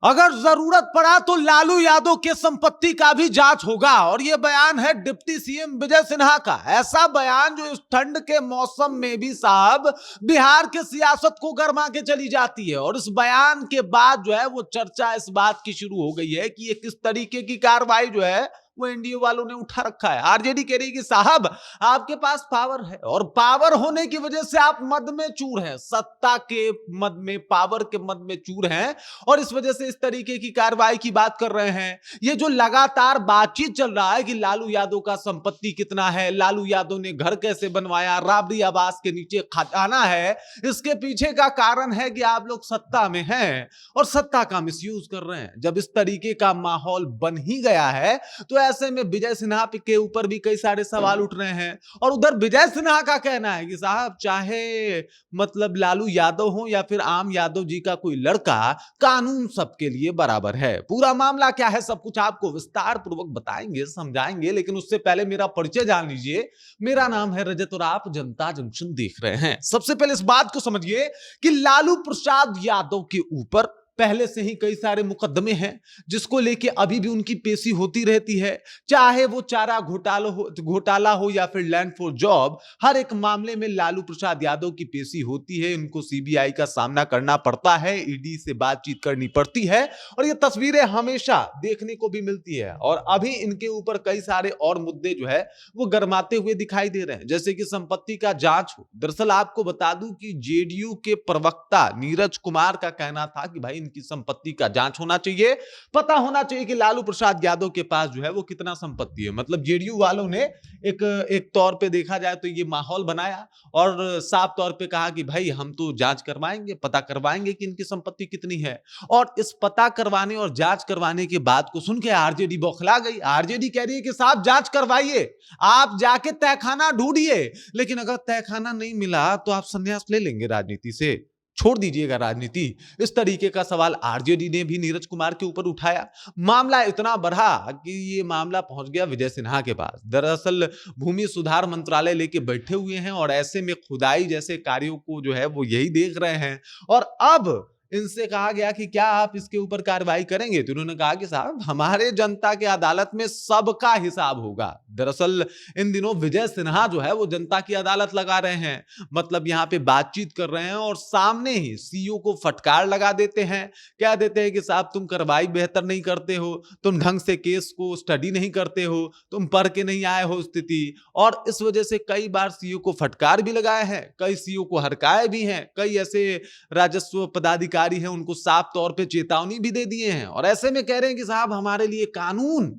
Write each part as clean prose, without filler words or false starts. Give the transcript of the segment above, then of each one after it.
अगर जरूरत पड़ा तो लालू यादव के संपत्ति का भी जांच होगा। और यह बयान है डिप्टी सीएम विजय सिन्हा का। ऐसा बयान जो इस ठंड के मौसम में भी साहब बिहार के सियासत को गरमा के चली जाती है। और इस बयान के बाद जो है वो चर्चा इस बात की शुरू हो गई है कि ये किस तरीके की कार्रवाई जो है वो एनडीए वालों ने उठा रखा है। आरजेडी कह रही कि साहब आपके पास पावर है और पावर होने की वजह से आप मद में चूर हैं, सत्ता के मद में, पावर के मद में चूर हैं और इस वजह से इस तरीके की कार्रवाई की बात कर रहे हैं। ये जो लगातार बातचीत चल रहा है कि लालू यादव का संपत्ति कितना है, लालू यादव ने घर कैसे बनवाया, राबड़ी आवास के नीचे खजाना है, इसके पीछे का कारण है कि आप लोग सत्ता में हैं और सत्ता का मिसयूज कर रहे हैं। जब इस तरीके का माहौल बन ही गया है तो ऐसे में विजय सिन्हा के ऊपर भी कई सारे सवाल उठ रहे हैं। और उधर विजय सिन्हा का कहना है कि साहब चाहे मतलब लालू यादव हो या फिर आम यादव जी का कोई लड़का, कानून सबके लिए बराबर है। पूरा मामला क्या है सब कुछ आपको विस्तार पूर्वक बताएंगे, समझाएंगे, लेकिन उससे पहले मेरा परिचय जान लीजिए। मेरा नाम है रजत और आप जनता जंक्शन देख रहे हैं। सबसे पहले इस बात को समझिए कि लालू प्रसाद यादव के ऊपर पहले से ही कई सारे मुकदमे हैं जिसको लेके अभी भी उनकी पेशी होती रहती है। चाहे वो चारा घोटाला हो या फिर लैंड फॉर जॉब, हर एक मामले में लालू प्रसाद यादव की पेशी होती है। इनको सीबीआई का सामना करना पड़ता है, ईडी से बातचीत करनी पड़ती है और ये तस्वीरें हमेशा देखने को भी मिलती है। और अभी इनके ऊपर कई सारे और मुद्दे जो है वो गरमाते हुए दिखाई दे रहे हैं, जैसे कि संपत्ति का जांच हो। दरअसल आपको बता दूं कि जेडीयू के प्रवक्ता नीरज कुमार का कहना था कि भाई की संपत्ति का जांच होना चाहिए, पता होना चाहिए कि लालू प्रसाद यादव के पास जो है वो कितना संपत्ति है। मतलब जेडीयू वालों ने एक तौर पे देखा जाए तो ये माहौल बनाया और साफ तौर पे कहा कि भाई हम तो जांच करवाएंगे, पता करवाएंगे कि इनकी संपत्ति कितनी है। और इस पता करवाने और जांच करवाने के बात को सुन के आरजेडी बौखला गई। आरजेडी कह रही है कि साहब जांच करवाइए, आप जाके तहखाना ढूंढिए, लेकिन अगर तहखाना नहीं मिला तो आप संन्यास ले लेंगे, राजनीति से छोड़ दीजिएगा राजनीति। इस तरीके का सवाल आरजेडी ने भी नीरज कुमार के ऊपर उठाया। मामला इतना बढ़ा कि ये मामला पहुंच गया विजय सिन्हा के पास। दरअसल भूमि सुधार मंत्रालय लेके बैठे हुए हैं और ऐसे में खुदाई जैसे कार्यों को जो है वो यही देख रहे हैं। और अब इनसे कहा गया कि क्या आप इसके ऊपर कार्रवाई करेंगे, तो उन्होंने कहा कि साहब हमारे जनता के अदालत में सबका हिसाब होगा। दरअसल इन दिनों विजय सिन्हा जो है वो जनता की अदालत लगा रहे हैं, मतलब यहाँ पे बातचीत कर रहे हैं और सामने ही सीईओ को फटकार लगा देते हैं। कह देते हैं कि साहब तुम कार्रवाई बेहतर नहीं करते हो, तुम ढंग से केस को स्टडी नहीं करते हो, तुम पढ़ के नहीं आए हो स्थिति। और इस वजह से कई बार सीईओ को फटकार भी लगाए हैं, कई सीईओ को हरकाए भी हैं, कई ऐसे राजस्व पदाधिकारी है उनको साफ तौर पे चेतावनी भी दे दिए हैं। और ऐसे में कह रहे हैं कि साहब हमारे लिए कानून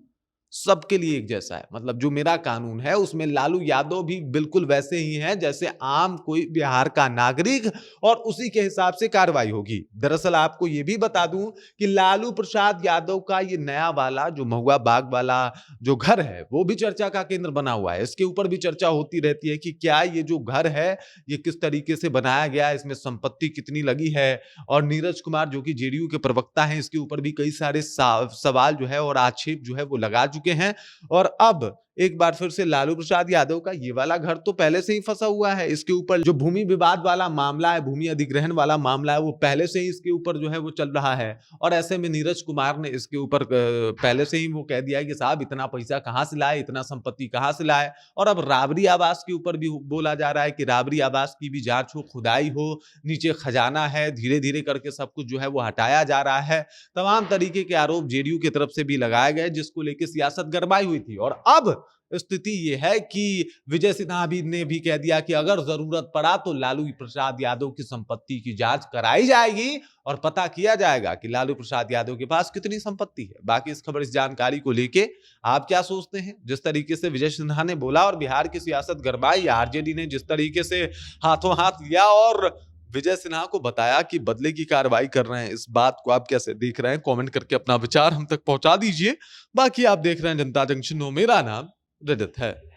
सबके लिए एक जैसा है। मतलब जो मेरा कानून है उसमें लालू यादव भी बिल्कुल वैसे ही हैं जैसे आम कोई बिहार का नागरिक, और उसी के हिसाब से कार्रवाई होगी। दरअसल आपको यह भी बता दूं कि लालू प्रसाद यादव का ये नया वाला जो महुआ बाग वाला जो घर है वो भी चर्चा का केंद्र बना हुआ है। इसके ऊपर भी चर्चा होती रहती है कि क्या ये जो घर है ये किस तरीके से बनाया गया, इसमें संपत्ति कितनी लगी है। और नीरज कुमार जो कि जेडीयू के प्रवक्ता हैं, इसके ऊपर भी कई सारे सवाल जो है और आक्षेप जो है वो लगा चुके हैं। और अब एक बार फिर से लालू प्रसाद यादव का ये वाला घर तो पहले से ही फंसा हुआ है। इसके ऊपर जो भूमि विवाद वाला मामला है, भूमि अधिग्रहण वाला मामला है, वो पहले से ही इसके ऊपर जो है वो चल रहा है। और ऐसे में नीरज कुमार ने इसके ऊपर पहले से ही वो कह दिया है कि साहब इतना पैसा कहां से लाए, इतना संपत्ति कहां से लाए। और अब राबड़ी आवास के ऊपर भी बोला जा रहा है कि राबड़ी आवास की भी जांच हो, खुदाई हो, नीचे खजाना है, धीरे धीरे करके सब कुछ जो है वो हटाया जा रहा है। तमाम तरीके के आरोप जेडीयू की तरफ से भी लगाए गए जिसको लेकर सियासत गरमाई हुई थी। और अब स्थिति यह है कि विजय सिन्हा ने भी कह दिया कि अगर जरूरत पड़ा तो लालू प्रसाद यादव की संपत्ति की जांच कराई जाएगी और पता किया जाएगा कि लालू प्रसाद यादव के पास कितनी संपत्ति है। बाकी इस खबर, इस जानकारी को लेके आप क्या सोचते हैं? जिस तरीके से विजय सिन्हा ने बोला और बिहार की सियासत गरमाई, आरजेडी ने जिस तरीके से हाथों हाथ लिया और विजय सिन्हा को बताया कि बदले की कार्रवाई कर रहे हैं, इस बात को आप कैसे देख रहे हैं? कमेंट करके अपना विचार हम तक पहुंचा दीजिए। बाकी आप देख रहे हैं जनता जंक्शन, मेरा नाम रजत है।